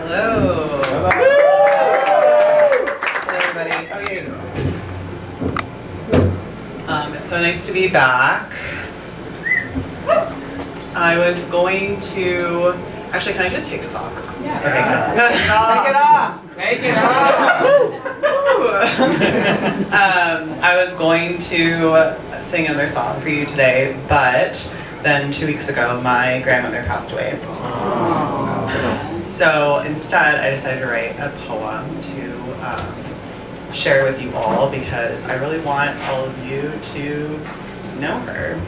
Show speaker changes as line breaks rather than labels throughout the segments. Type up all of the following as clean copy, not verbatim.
Hello. Hello, everybody. Oh, yeah. It's so nice to be back. I was going to... Actually, can I just take this off? Yeah. Okay, good.
Take it off!
I was going to sing another song for you today, but then 2 weeks ago, my grandmother passed away. So instead, I decided to write a poem to share with you all because I really want all of you to know her.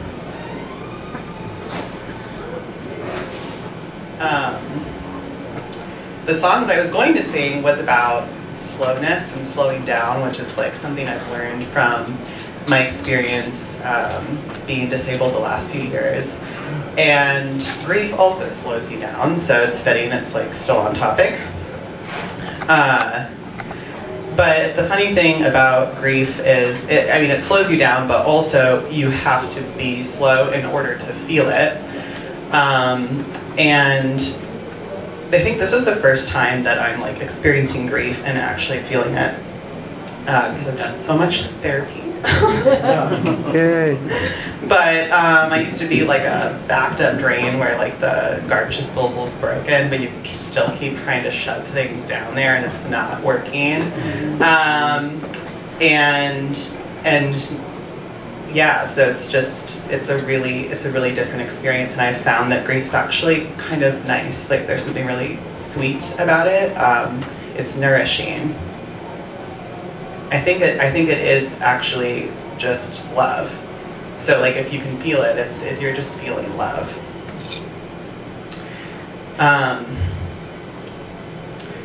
The song that I was going to sing was about slowness and slowing down, which is like something I've learned from my experience being disabled the last few years. And grief also slows you down, so it's fitting it's like still on topic. But the funny thing about grief is, it slows you down, but also you have to be slow in order to feel it. And I think this is the first time that I'm like experiencing grief and actually feeling it, because I've done so much therapy.
Yay.
But I used to be like a backed up drain where like the garbage disposal is broken, but you still keep trying to shove things down there and it's not working. And yeah, so it's a really different experience, and I found that grief's actually kind of nice. Like there's something really sweet about it. It's nourishing. I think it is actually just love. So like if you can feel it, if you're just feeling love.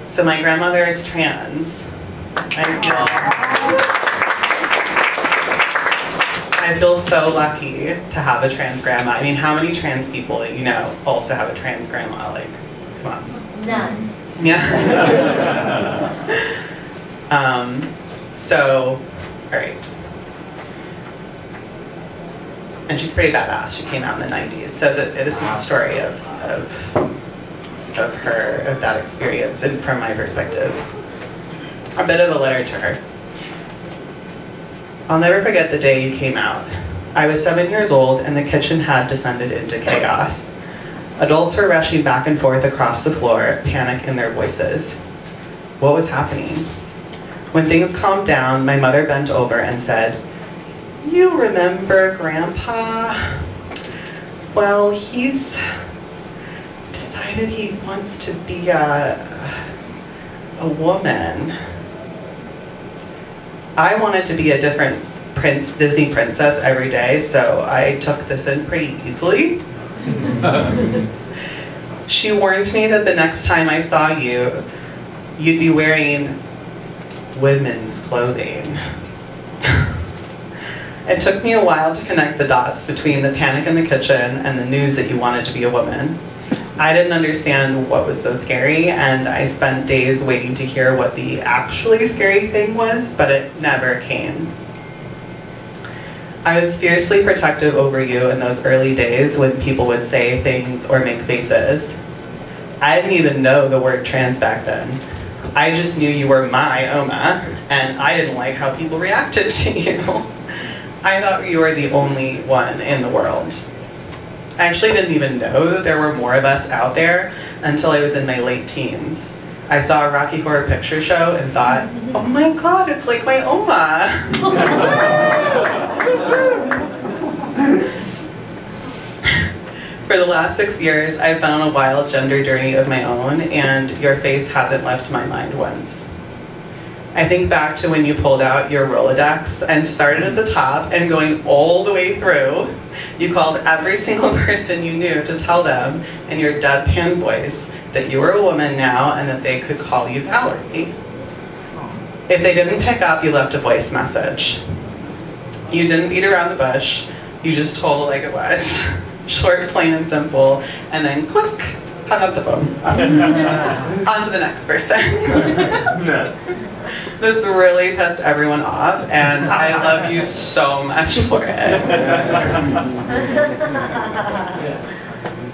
So my grandmother is trans. I feel so lucky to have a trans grandma. I mean, how many trans people that you know also have a trans grandma? Like, come on.
None.
Yeah. So, all right. And she's pretty badass. She came out in the 90s. So this is a story of that experience, and from my perspective. A bit of a letter to her. I'll never forget the day you came out. I was 7 years old and the kitchen had descended into chaos. Adults were rushing back and forth across the floor, panic in their voices. What was happening? When things calmed down, my mother bent over and said, "You remember Grandpa? Well, he's decided he wants to be a woman." I wanted to be a different Disney princess every day, so I took this in pretty easily. She warned me that the next time I saw you, you'd be wearing women's clothing. It took me a while to connect the dots between the panic in the kitchen and the news that you wanted to be a woman. I didn't understand what was so scary, and I spent days waiting to hear what the actually scary thing was, but it never came. I was fiercely protective over you in those early days when people would say things or make faces. I didn't even know the word trans back then. I just knew you were my Oma, and I didn't like how people reacted to you. I thought you were the only one in the world. I actually didn't even know that there were more of us out there until I was in my late teens. I saw a Rocky Horror Picture Show and thought, oh my god, it's like my Oma. For the last 6 years, I've been on a wild gender journey of my own, and your face hasn't left my mind once. I think back to when you pulled out your Rolodex and started at the top and going all the way through. You called every single person you knew to tell them in your deadpan voice that you were a woman now and that they could call you Valerie. If they didn't pick up, you left a voice message. You didn't beat around the bush, you just told it like it was. Short, plain, and simple, and then click, hung up the phone. On to the next person. This really pissed everyone off, and I love you so much for it.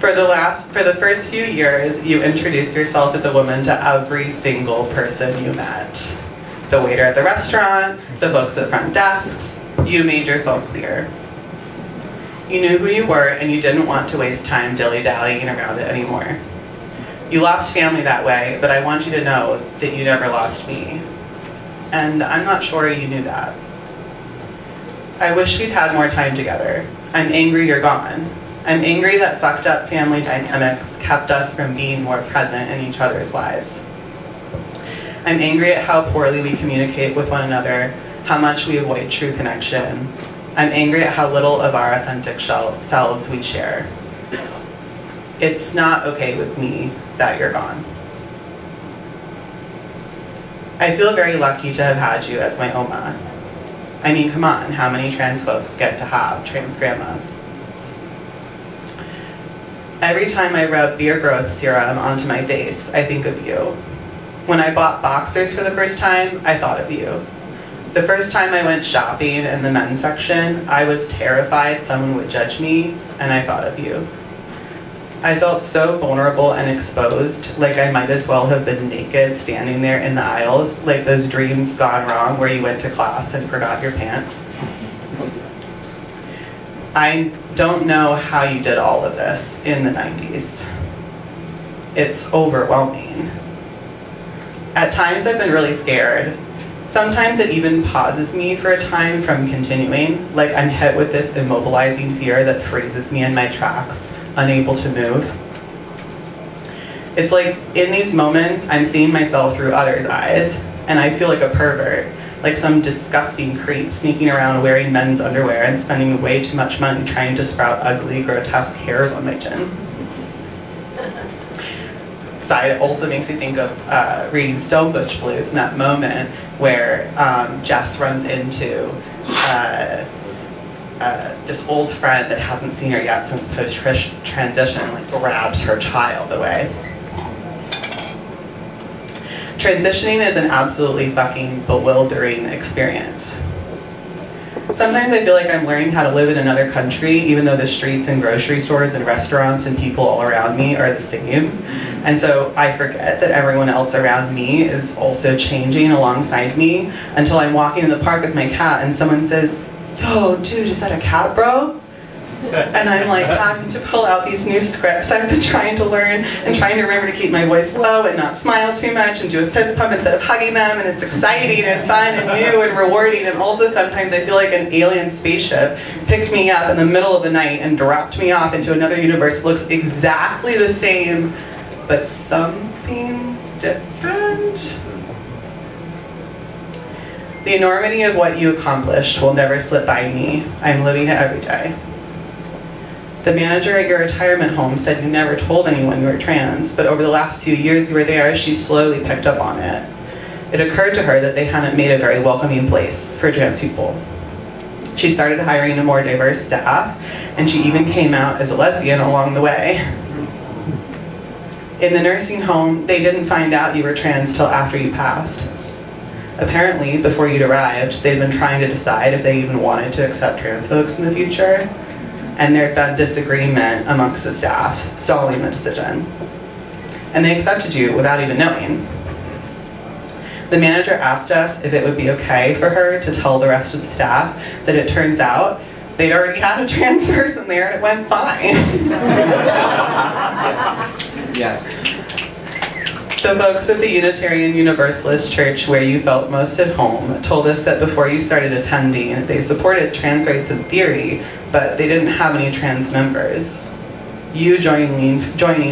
For the first few years, you introduced yourself as a woman to every single person you met. The waiter at the restaurant, the folks at front desks, you made yourself clear. You knew who you were and you didn't want to waste time dilly-dallying around it anymore. You lost family that way, but I want you to know that you never lost me. And I'm not sure you knew that. I wish we'd had more time together. I'm angry you're gone. I'm angry that fucked up family dynamics kept us from being more present in each other's lives. I'm angry at how poorly we communicate with one another, how much we avoid true connection. I'm angry at how little of our authentic selves we share. It's not okay with me that you're gone. I feel very lucky to have had you as my Oma. I mean, come on, how many trans folks get to have trans grandmas? Every time I rub beer growth serum onto my face, I think of you. When I bought boxers for the first time, I thought of you. The first time I went shopping in the men's section, I was terrified someone would judge me, and I thought of you. I felt so vulnerable and exposed, like I might as well have been naked standing there in the aisles, like those dreams gone wrong where you went to class and forgot your pants. I don't know how you did all of this in the 90s. It's overwhelming. At times I've been really scared. Sometimes it even pauses me for a time from continuing, like I'm hit with this immobilizing fear that freezes me in my tracks, unable to move. It's like in these moments I'm seeing myself through others' eyes, and I feel like a pervert, like some disgusting creep sneaking around wearing men's underwear and spending way too much money trying to sprout ugly, grotesque hairs on my chin. Side also makes me think of reading Stone Butch Blues in that moment where Jess runs into this old friend that hasn't seen her yet since post-transition, like grabs her child away. Transitioning is an absolutely fucking bewildering experience. Sometimes I feel like I'm learning how to live in another country, even though the streets and grocery stores and restaurants and people all around me are the same. And so I forget that everyone else around me is also changing alongside me until I'm walking in the park with my cat and someone says, "Yo, dude, is that a cat, bro?" And I'm like having to pull out these new scripts I've been trying to learn and trying to remember to keep my voice low and not smile too much and do a fist pump instead of hugging them, and it's exciting and fun and new and rewarding, and also sometimes I feel like an alien spaceship picked me up in the middle of the night and dropped me off into another universe that looks exactly the same, but something's different. The enormity of what you accomplished will never slip by me. I'm living it every day. The manager at your retirement home said you never told anyone you were trans, but over the last few years you were there, she slowly picked up on it. It occurred to her that they hadn't made a very welcoming place for trans people. She started hiring a more diverse staff, and she even came out as a lesbian along the way. In the nursing home, they didn't find out you were trans till after you passed. Apparently, before you'd arrived, they'd been trying to decide if they even wanted to accept trans folks in the future, and there'd been disagreement amongst the staff, stalling the decision. And they accepted you without even knowing. The manager asked us if it would be okay for her to tell the rest of the staff that it turns out they'd already had a trans person there and it went fine.
Yes.
The folks at the Unitarian Universalist Church where you felt most at home told us that before you started attending, they supported trans rights in theory, but they didn't have any trans members. You joining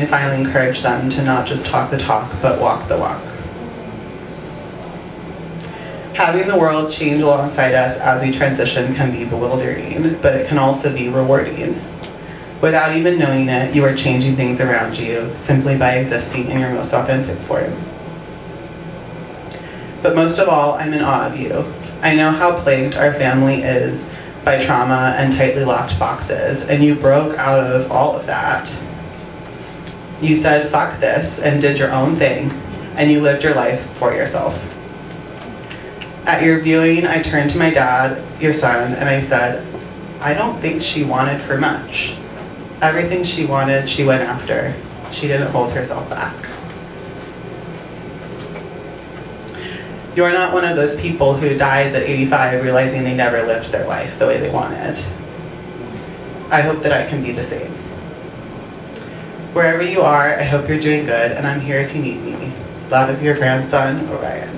finally encouraged them to not just talk the talk, but walk the walk. Having the world change alongside us as we transition can be bewildering, but it can also be rewarding. Without even knowing it, you are changing things around you simply by existing in your most authentic form. But most of all, I'm in awe of you. I know how plagued our family is by trauma and tightly locked boxes, and you broke out of all of that. You said, "Fuck this," and did your own thing, and you lived your life for yourself. At your viewing, I turned to my dad, your son, and I said, "I don't think she wanted for much." Everything she wanted, she went after. She didn't hold herself back. You're not one of those people who dies at 85 realizing they never lived their life the way they wanted. I hope that I can be the same. Wherever you are, I hope you're doing good, and I'm here if you need me. Love of your grandson, Orion.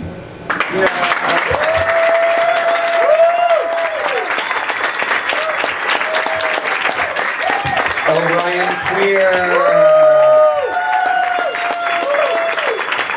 Orion Queer.